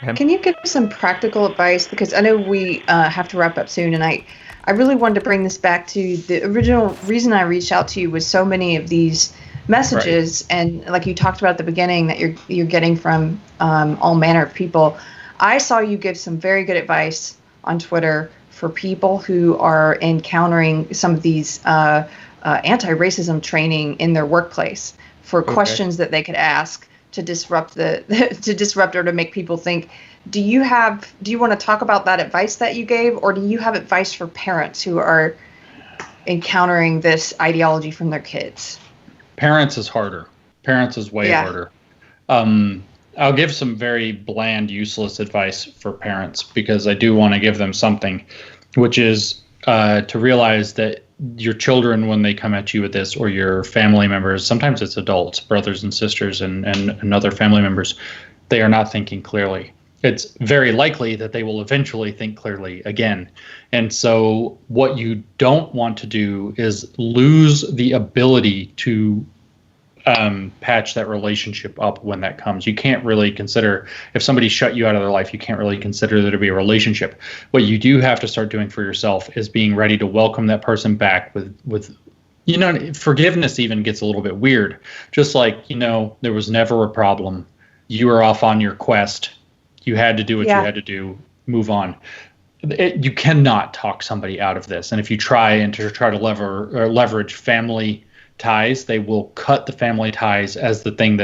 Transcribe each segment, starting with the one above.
Okay. Can you give some practical advice? Because I know we have to wrap up soon, and I really wanted to bring this back to the original reason I reached out to you was so many of these Right. messages, and like you talked about at the beginning, that you're getting from all manner of people. I saw you give some very good advice on Twitter for people who are encountering some of these anti-racism training in their workplace for Okay. questions that they could ask to disrupt to disrupt or to make people think. Do you want to talk about that advice that you gave, or do you have advice for parents who are encountering this ideology from their kids? Parents is harder. Parents is way Yeah. harder. Um, I'll give some very bland, useless advice for parents because I do want to give them something, which is to realize that your children, when they come at you with this, or your family members, sometimes it's adults, brothers and sisters, and other family members, they are not thinking clearly. It's very likely that they will eventually think clearly again. And so, what you don't want to do is lose the ability to patch that relationship up when that comes. You can't really consider, if somebody shut you out of their life, you can't really consider there to be a relationship. What you do have to start doing for yourself is being ready to welcome that person back with forgiveness even gets a little bit weird. Just like, there was never a problem. You were off on your quest. You had to do what you Yeah. had to do, move on. You cannot talk somebody out of this. And if you try to leverage family ties, they will cut the family ties as the thing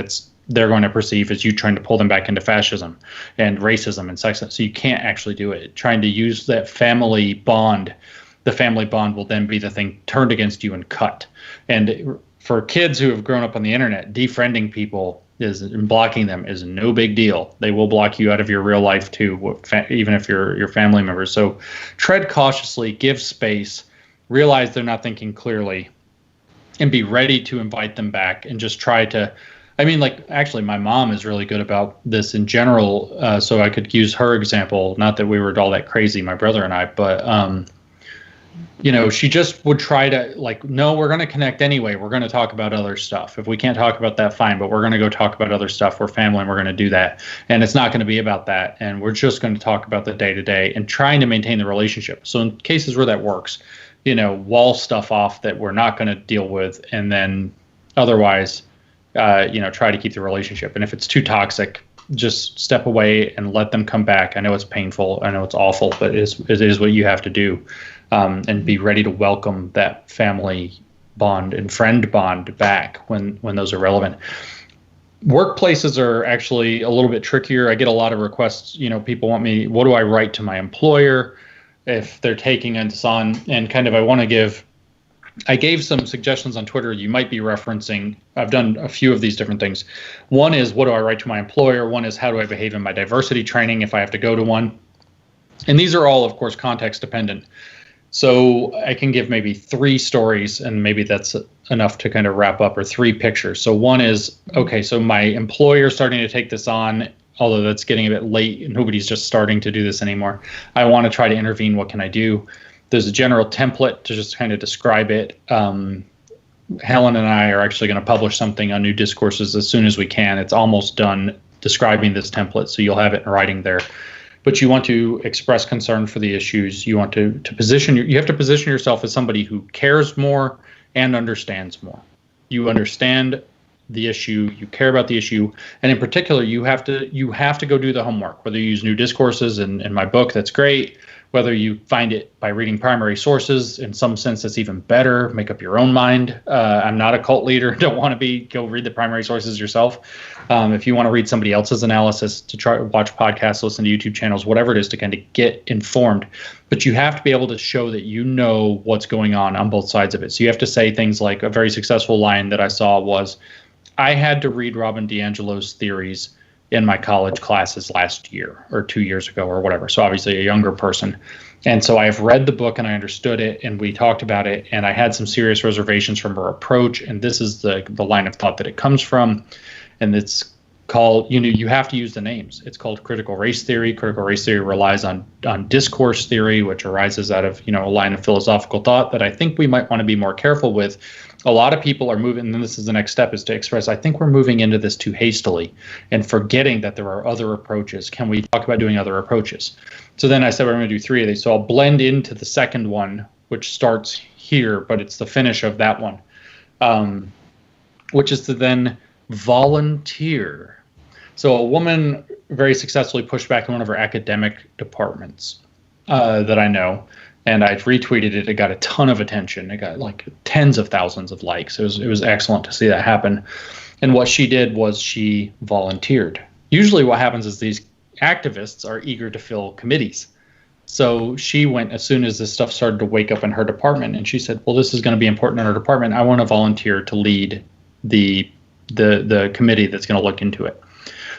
they're going to perceive as you trying to pull them back into fascism and racism and sexism. So you can't actually do it. Trying to use that family bond, the family bond will then be the thing turned against you and cut. And for kids who have grown up on the internet, defriending people and blocking them is no big deal. They will block you out of your real life too, even if you're your family members. So tread cautiously, give space, realize they're not thinking clearly, and be ready to invite them back and just try to, actually my mom is really good about this in general. So I could use her example, not that we were all that crazy, my brother and I, but, she just would try to no, we're going to connect anyway. We're going to talk about other stuff. If we can't talk about that, fine, but we're going to go talk about other stuff. We're family and we're going to do that. And it's not going to be about that. And we're just going to talk about the day to day and trying to maintain the relationship. So in cases where that works, wall stuff off that we're not going to deal with, and then otherwise, try to keep the relationship. And if it's too toxic, just step away and let them come back. I know it's painful. I know it's awful, but it is what you have to do, and be ready to welcome that family bond and friend bond back when those are relevant. Workplaces are actually a little bit trickier. I get a lot of requests. People want me, what do I write to my employer if they're taking us on? And I gave some suggestions on Twitter you might be referencing. I've done a few of these different things. One is, what do I write to my employer? One is, how do I behave in my diversity training if I have to go to one? And these are all, of course, context dependent. So I can give maybe 3 stories, and maybe that's enough to kind of wrap up, or 3 pictures. So one is, okay, so my employer starting to take this on, although that's getting a bit late and nobody's just starting to do this anymore. I want to try to intervene. What can I do? There's a general template to just kind of describe it. Helen and I are actually going to publish something on New Discourses as soon as we can. It's almost done describing this template, so you'll have it in writing there. But you want to express concern for the issues. You want to position. You have to position yourself as somebody who cares more and understands more. You understand the issue, you care about the issue, and in particular, you have to go do the homework. Whether you use New Discourses in my book, that's great. Whether you find it by reading primary sources, in some sense, that's even better. Make up your own mind. I'm not a cult leader. Don't want to be. Go read the primary sources yourself. If you want to read somebody else's analysis, to try watch podcasts, listen to YouTube channels, whatever it is, to kind of get informed. But you have to be able to show that you know what's going on both sides of it. So you have to say things like, a very successful line that I saw was, I had to read Robin DiAngelo's theories in my college classes last year or 2 years ago or whatever. So obviously a younger person. And so I've read the book and I understood it, and we talked about it, and I had some serious reservations from her approach. And this is the line of thought that it comes from. And it's you have to use the names. It's called critical race theory. Critical race theory relies on discourse theory, which arises out of, a line of philosophical thought that I think we might want to be more careful with. A lot of people are moving, and this is the next step, is to express, I think we're moving into this too hastily and forgetting that there are other approaches. Can we talk about doing other approaches? So then I said we're going to do 3 of these. So I'll blend into the second one, which starts here, but it's the finish of that one, which is to then volunteer. So a woman very successfully pushed back in one of her academic departments that I know, and I retweeted it. It got a ton of attention. It got like tens of thousands of likes. It was excellent to see that happen. And what she did was she volunteered. Usually what happens is these activists are eager to fill committees. So she went as soon as this stuff started to wake up in her department, and she said, well, this is going to be important in our department. I want to volunteer to lead the committee that's going to look into it.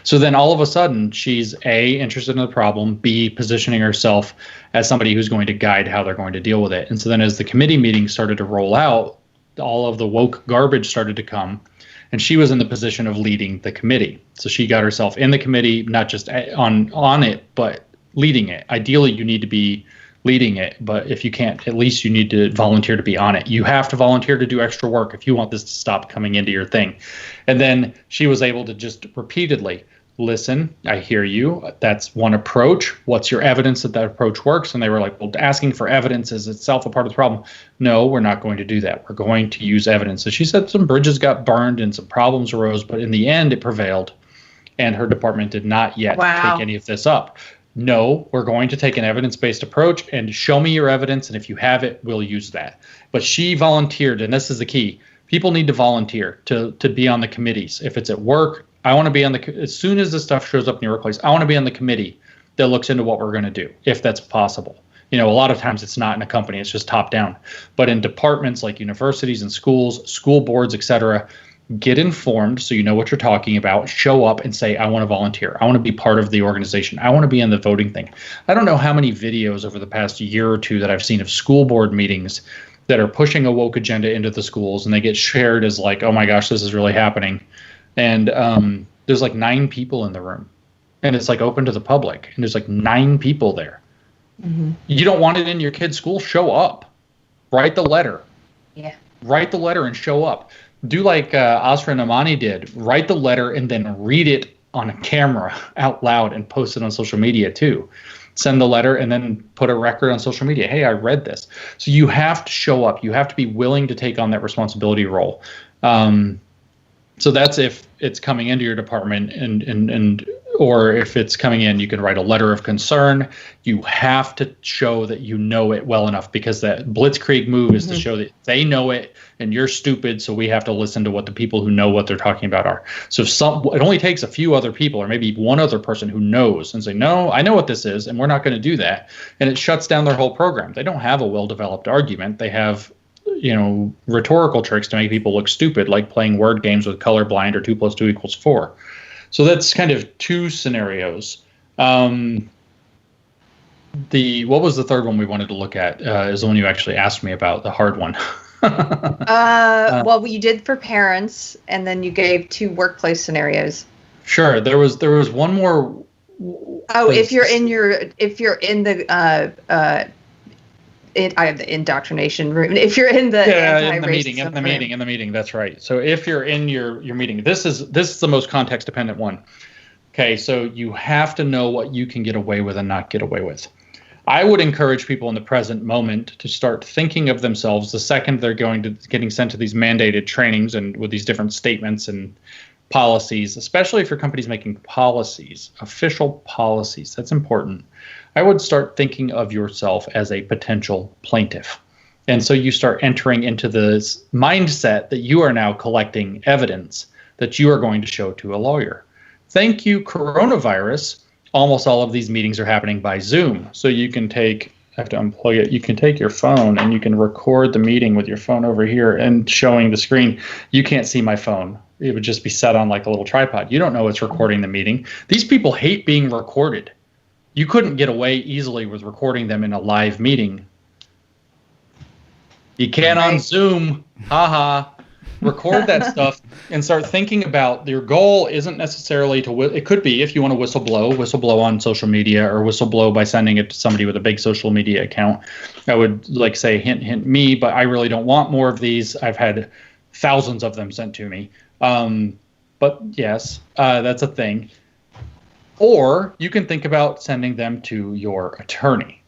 So then all of a sudden, she's A, interested in the problem, B, positioning herself as somebody who's going to guide how they're going to deal with it. And so then as the committee meetings started to roll out, all of the woke garbage started to come, and she was in the position of leading the committee. So she got herself in the committee, not just on it, but leading it. Ideally, you need to be leading it, but if you can't, at least you need to volunteer to be on it. You have to volunteer to do extra work if you want this to stop coming into your thing. And then she was able to just repeatedly listen, I hear you. That's one approach. What's your evidence that approach works? And they were like, well, asking for evidence is itself a part of the problem. No, we're not going to do that. We're going to use evidence. So she said some bridges got burned and some problems arose, but in the end it prevailed, and her department did not yet take any of this up. No, we're going to take an evidence-based approach and show me your evidence, and if you have it, we'll use that. But she volunteered, and this is the key. People need to volunteer to be on the committees. If it's at work, I want to be on as soon as this stuff shows up in your workplace, I want to be on the committee that looks into what we're going to do, if that's possible. A lot of times it's not in a company, it's just top down. But in departments like universities and schools, school boards, etc., get informed so you know what you're talking about. Show up and say, I want to volunteer. I want to be part of the organization. I want to be in the voting thing. I don't know how many videos over the past year or two that I've seen of school board meetings that are pushing a woke agenda into the schools, and they get shared as like, oh my gosh, this is really happening. And there's like 9 people in the room, and it's like open to the public, and there's like 9 people there. Mm-hmm. You don't want it in your kid's school? Show up. Write the letter. Yeah. Write the letter and show up. Do like Asra Namani did. Write the letter and then read it on a camera out loud and post it on social media too. Send the letter and then put a record on social media. Hey, I read this. So you have to show up. You have to be willing to take on that responsibility role. So that's if it's coming into your department, and or if it's coming in, you can write a letter of concern. You have to show that you know it well enough, because that blitzkrieg move is to show that they know it and you're stupid, so we have to listen to what the people who know what they're talking about are. So it only takes a few other people, or maybe one other person who knows, and say, no, I know what this is, and we're not going to do that. And it shuts down their whole program. They don't have a well-developed argument. They have rhetorical tricks to make people look stupid, like playing word games with colorblind or 2 + 2 = 4. So that's kind of 2 scenarios. What was the third one we wanted to look at? Is the one you actually asked me about, the hard one. Well, you did for parents, and then you gave 2 workplace scenarios. Sure. There was one more. Oh, if you're in the I have the indoctrination room. If you're in the in the meeting, that's right. So if you're in your meeting, this is the most context dependent one. Okay, so you have to know what you can get away with and not get away with. I would encourage people in the present moment to start thinking of themselves the second they're getting sent to these mandated trainings and with these different statements and policies, especially if your company's making policies, official policies. That's important. I would start thinking of yourself as a potential plaintiff. And so you start entering into this mindset that you are now collecting evidence that you are going to show to a lawyer. Thank you, coronavirus. Almost all of these meetings are happening by Zoom. So you can I have to unplug it. You can take your phone and you can record the meeting with your phone over here and showing the screen. You can't see my phone. It would just be set on like a little tripod. You don't know it's recording the meeting. These people hate being recorded. You couldn't get away easily with recording them in a live meeting. You can on Zoom. Ha ha. record that stuff and start thinking about your goal isn't necessarily to, it could be if you want to whistleblow on social media, or whistleblow by sending it to somebody with a big social media account. I would like say, hint, hint me, but I really don't want more of these. I've had thousands of them sent to me. But yes, that's a thing. Or you can think about sending them to your attorney.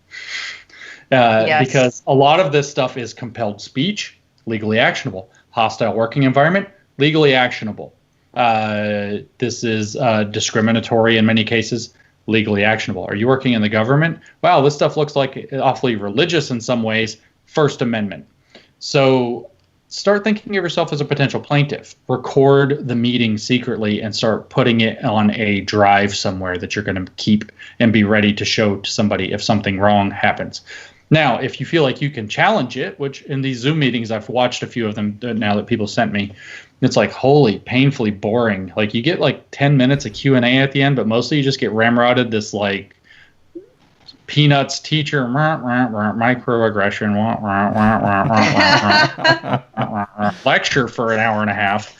Because a lot of this stuff is compelled speech, legally actionable. Hostile working environment, legally actionable. This is discriminatory in many cases, legally actionable. Are you working in the government? Wow, this stuff looks like awfully religious in some ways. First Amendment. So start thinking of yourself as a potential plaintiff. Record the meeting secretly and start putting it on a drive somewhere that you're going to keep and be ready to show to somebody if something wrong happens. Now, if you feel like you can challenge it, which in these Zoom meetings, I've watched a few of them now that people sent me, it's like, holy, painfully boring. Like you get like 10 minutes of Q&A at the end, but mostly you just get ramrodded this like Peanuts teacher microaggression lecture for an hour and a half.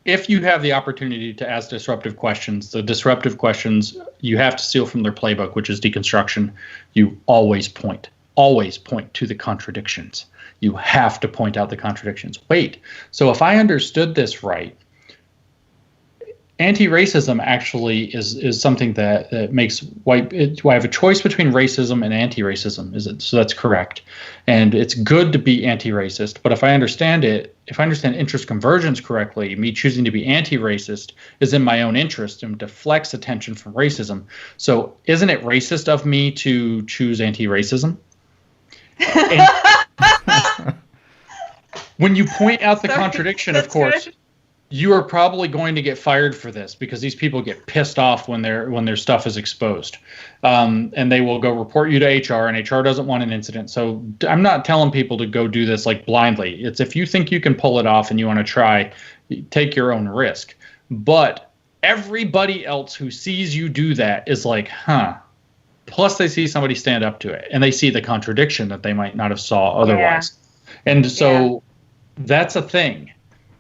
If you have the opportunity to ask disruptive questions, the disruptive questions you have to steal from their playbook, which is deconstruction. You always point to the contradictions. You have to point out the contradictions. Wait, so if I understood this right, anti-racism actually is something that makes white. I have a choice between racism and anti-racism. Is it? So that's correct, and it's good to be anti-racist. But if I understand interest convergence correctly, me choosing to be anti-racist is in my own interest and deflects attention from racism. So isn't it racist of me to choose anti-racism? When you point out the contradiction, of course. Good. You are probably going to get fired for this because these people get pissed off when their stuff is exposed, and they will go report you to HR, and HR doesn't want an incident. So I'm not telling people to go do this like blindly. It's if you think you can pull it off and you want to try, take your own risk. But everybody else who sees you do that is like, huh. Plus they see somebody stand up to it, and they see the contradiction that they might not have saw otherwise. Yeah. And so that's a thing.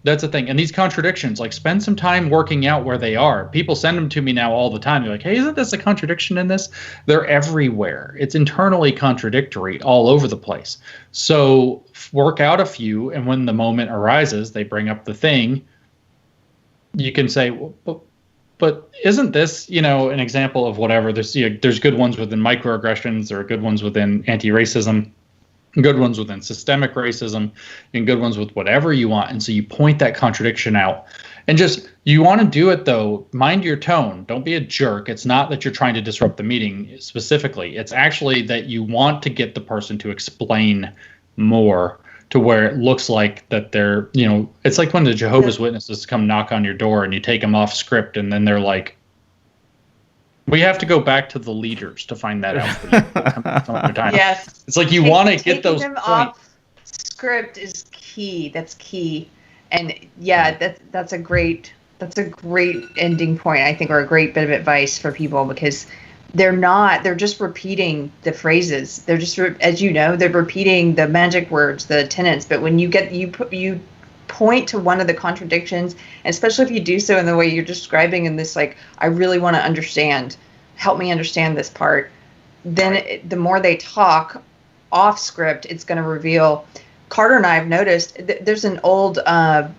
That's the thing. And these contradictions, like spend some time working out where they are. People send them to me now all the time. They're like, hey, isn't this a contradiction in this? They're everywhere. It's internally contradictory all over the place. So work out a few. And when the moment arises, they bring up the thing. You can say, well, but isn't this, an example of whatever? There's good ones within microaggressions. There are good ones within anti-racism. Good ones within systemic racism, and good ones with whatever you want. And so you point that contradiction out. And just, you want to do it, though, mind your tone. Don't be a jerk. It's not that you're trying to disrupt the meeting specifically. It's actually that you want to get the person to explain more to where it looks like that they're, it's like when the Jehovah's Witnesses come knock on your door and you take them off script, and then they're like, we have to go back to the leaders to find that out for you. Some other time. Yes. It's like you want to get those them off script is key. That's key. And that's a great ending point, I think, or a great bit of advice for people, because they're just repeating the phrases. They're just, as you know, they're repeating the magic words, the tenets. But when you point to one of the contradictions, and especially if you do so in the way you're describing in this, like, I really want to understand, help me understand this part, then the more they talk off script, it's going to reveal. Carter and I have noticed there's an old, I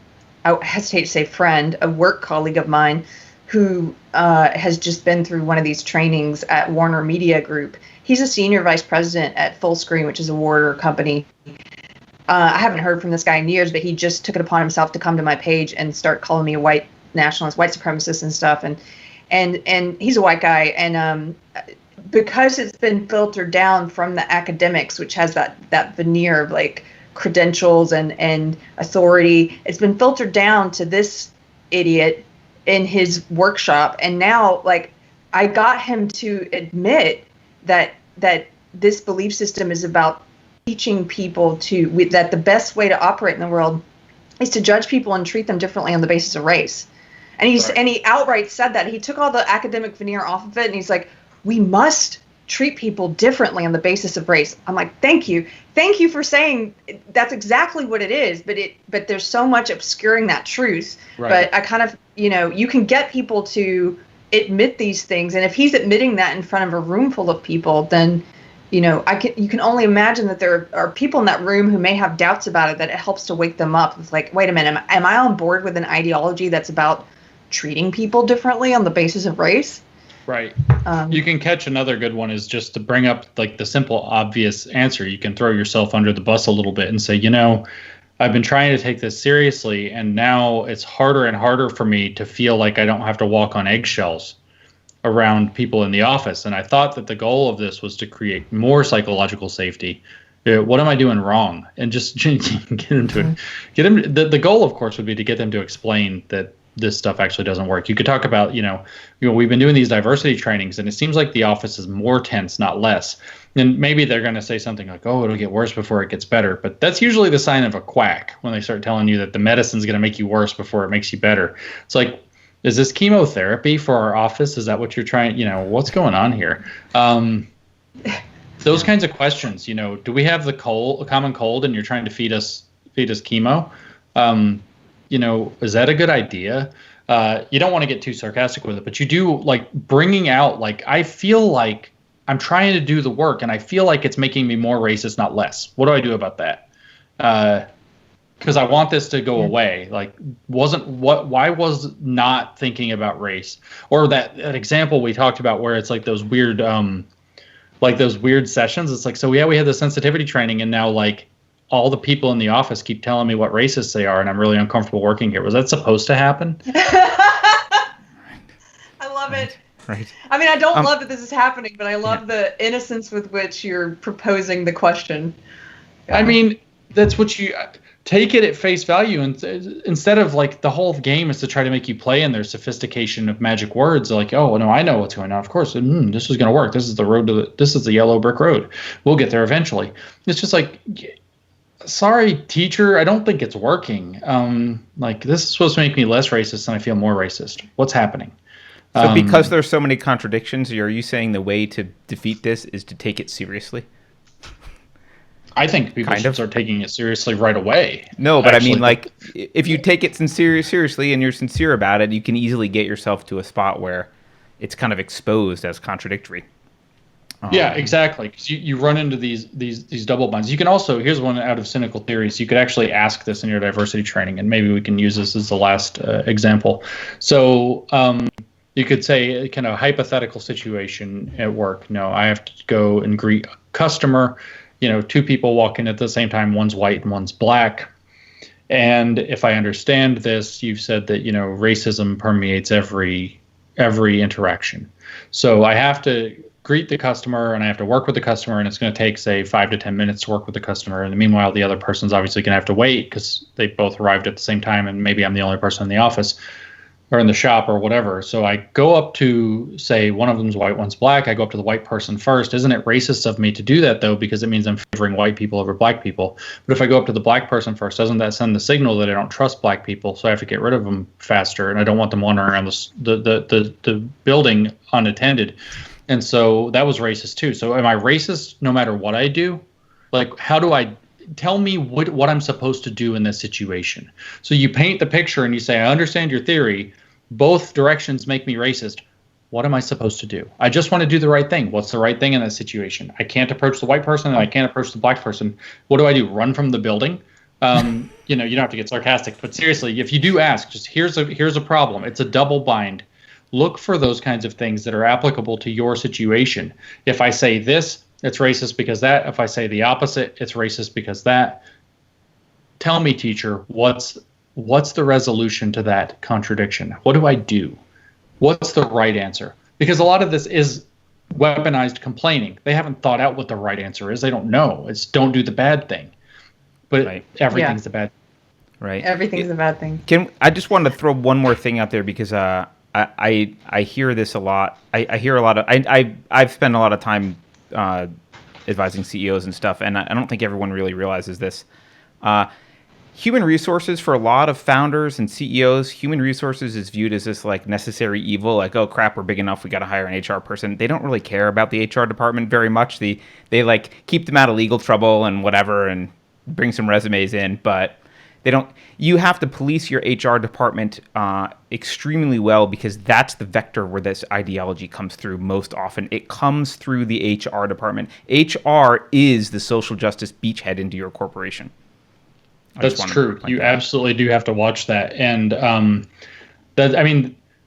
hesitate to say friend, a work colleague of mine who has just been through one of these trainings at Warner Media Group. He's a senior vice president at Fullscreen, which is a Warner company. I haven't heard from this guy in years, but he just took it upon himself to come to my page and start calling me a white nationalist, white supremacist and stuff. And he's a white guy. And because it's been filtered down from the academics, which has that veneer of like credentials and authority, it's been filtered down to this idiot in his workshop. And now, like, I got him to admit that this belief system is about teaching people that the best way to operate in the world is to judge people and treat them differently on the basis of race. And he outright said that. He took all the academic veneer off of it, and he's like, we must treat people differently on the basis of race. I'm like, thank you for saying that's exactly what it is, but there's so much obscuring that truth. Right. But I kind of, you can get people to admit these things, and if he's admitting that in front of a room full of people, then you can only imagine that there are people in that room who may have doubts about it, that it helps to wake them up. It's like, wait a minute, am I on board with an ideology that's about treating people differently on the basis of race? Right. You can catch another good one is just to bring up like the simple, obvious answer. You can throw yourself under the bus a little bit and say, I've been trying to take this seriously, and now it's harder and harder for me to feel like I don't have to walk on eggshells around people in the office. And I thought that the goal of this was to create more psychological safety. What am I doing wrong? And just get into it. Get them. The goal, of course, would be to get them to explain that this stuff actually doesn't work. You could talk about, we've been doing these diversity trainings, and it seems like the office is more tense, not less. And maybe they're going to say something like, oh, it'll get worse before it gets better. But that's usually the sign of a quack when they start telling you that the medicine's going to make you worse before it makes you better. It's like, is this chemotherapy for our office? Is that what you're trying? What's going on here? Those kinds of questions, do we have a common cold and you're trying to feed us chemo? Is that a good idea? You don't want to get too sarcastic with it, but you do like bringing out, like, I feel like I'm trying to do the work and I feel like it's making me more racist, not less. What do I do about that? Because I want this to go away. Like, why was not thinking about race, or that example we talked about where it's like those weird sessions. It's like, so yeah, we had the sensitivity training, and now like all the people in the office keep telling me what racists they are, and I'm really uncomfortable working here. Was that supposed to happen? I love it. Right. I mean, I don't love that this is happening, but I love the innocence with which you're proposing the question. I mean, that's what you take it at face value, and instead of like the whole game is to try to make you play in their sophistication of magic words, like, oh no, I know what's going on. Of course, this is going to work. This is the road this is the yellow brick road. We'll get there eventually. It's just like, sorry, teacher, I don't think it's working. Like, this is supposed to make me less racist, and I feel more racist. What's happening? So because there's so many contradictions, are you saying the way to defeat this is to take it seriously? I think people should start taking it seriously right away. No, but actually, I mean, like, if you take it seriously and you're sincere about it, you can easily get yourself to a spot where it's kind of exposed as contradictory. Yeah, exactly. Because you run into these double binds. You can also, here's one out of cynical theories. You could actually ask this in your diversity training, and maybe we can use this as the last example. So you could say, kind of hypothetical situation at work. No, I have to go and greet a customer. Two people walk in at the same time. One's white and one's black. And if I understand this, you've said that racism permeates every interaction. So I have to greet the customer, and I have to work with the customer, and it's going to take, say, 5 to 10 minutes to work with the customer. And meanwhile, the other person's obviously going to have to wait because they both arrived at the same time, and maybe I'm the only person in the office or in the shop or whatever. So I go up to, say, one of them's white, one's black. I go up to the white person first. Isn't it racist of me to do that, though, because it means I'm favoring white people over black people? But if I go up to the black person first, doesn't that send the signal that I don't trust black people, so I have to get rid of them faster, and I don't want them wandering around the building unattended? And so that was racist too. So am I racist no matter what I do? Like, how do I tell me what I'm supposed to do in this situation? So you paint the picture and you say, I understand your theory. Both directions make me racist. What am I supposed to do? I just want to do the right thing. What's the right thing in that situation? I can't approach the white person and I can't approach the black person. What do? Run from the building? You don't have to get sarcastic, but seriously, if you do ask, just here's a problem. It's a double bind. Look for those kinds of things that are applicable to your situation. If I say this, it's racist because that. If I say the opposite, it's racist because that. Tell me, teacher, what's the resolution to that contradiction? What do I do? What's the right answer? Because a lot of this is weaponized complaining. They haven't thought out what the right answer is. They don't know. It's don't do the bad thing. But everything's the bad thing. Right. Everything's a bad thing. I just wanted to throw one more thing out there because I hear this a lot. I hear a lot of I've spent a lot of time advising CEOs and stuff, and I don't think everyone really realizes this. human resources, for a lot of founders and CEOs, human resources is viewed as this like necessary evil, like, oh crap, we're big enough, we got to hire an HR person. They don't really care about the HR department very much. They like keep them out of legal trouble and whatever and bring some resumes in, but they don't. You have to police your HR department extremely well, because that's the vector where this ideology comes through most often. It comes through the HR department. HR is the social justice beachhead into your corporation. That's true. You absolutely do have to watch that. And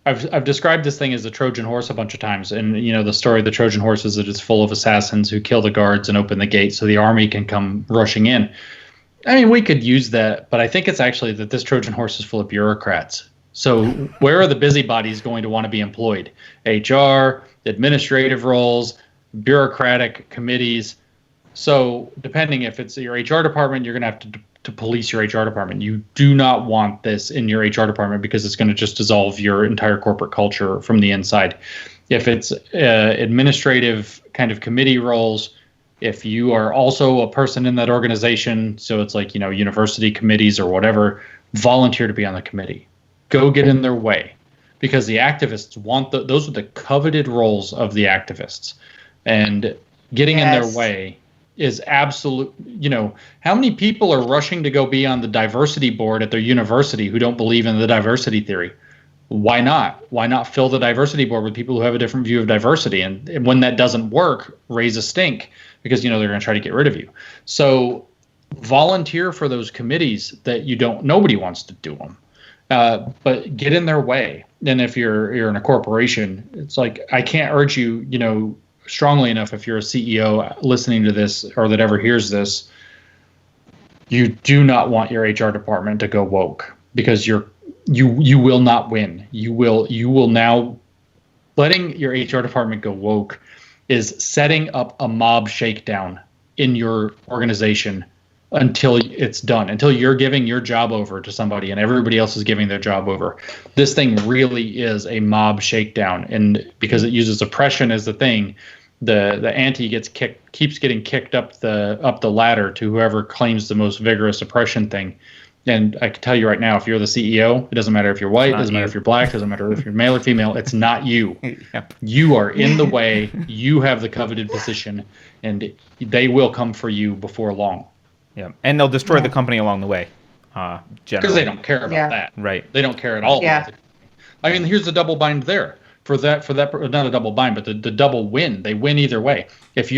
I've described this thing as the Trojan horse a bunch of times. And, the story of the Trojan horse is that it's full of assassins who kill the guards and open the gate so the army can come rushing in. I mean, we could use that, but I think it's actually that this Trojan horse is full of bureaucrats. So where are the busybodies going to want to be employed? HR, administrative roles, bureaucratic committees. So depending if it's your HR department, you're going to have to police your HR department. You do not want this in your HR department, because it's going to just dissolve your entire corporate culture from the inside. If it's administrative kind of committee roles, if you are also a person in that organization, so it's like, university committees or whatever, volunteer to be on the committee. Go get in their way, because the activists want those are the coveted roles of the activists. And getting in their way is absolute. How many people are rushing to go be on the diversity board at their university who don't believe in the diversity theory? Why not? Why not fill the diversity board with people who have a different view of diversity? And when that doesn't work, raise a stink, because they're going to try to get rid of you. So volunteer for those committees that nobody wants to do them, but get in their way. And if you're in a corporation, it's like, I can't urge you, strongly enough, if you're a CEO listening to this or that ever hears this, you do not want your HR department to go woke, because you will not win. You will now, letting your HR department go woke is setting up a mob shakedown in your organization until it's done, until you're giving your job over to somebody and everybody else is giving their job over. This thing really is a mob shakedown, and because it uses oppression as the thing, the ante keeps getting kicked up the ladder to whoever claims the most vigorous oppression thing. And I can tell you right now, if you're the CEO, it doesn't matter if you're white, it doesn't matter if you're black, it doesn't matter if you're male or female, it's not you. Yep. You are in the way, you have the coveted position, and they will come for you before long. Yeah, and they'll destroy the company along the way, because they don't care about that. Right. They don't care at all about it. I mean, here's the double bind there. For that, not a double bind, but the double win. They win either way. If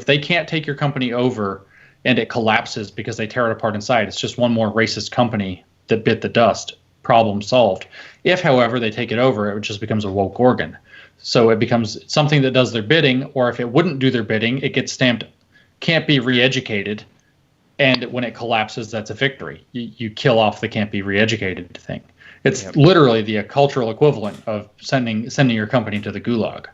they can't take your company over and it collapses because they tear it apart inside, it's just one more racist company that bit the dust. Problem solved. If, however, they take it over, it just becomes a woke organ. So it becomes something that does their bidding, or if it wouldn't do their bidding, it gets stamped, can't be re-educated. And when it collapses, that's a victory. You kill off the can't be re-educated thing. It's literally the cultural equivalent of sending your company to the gulag.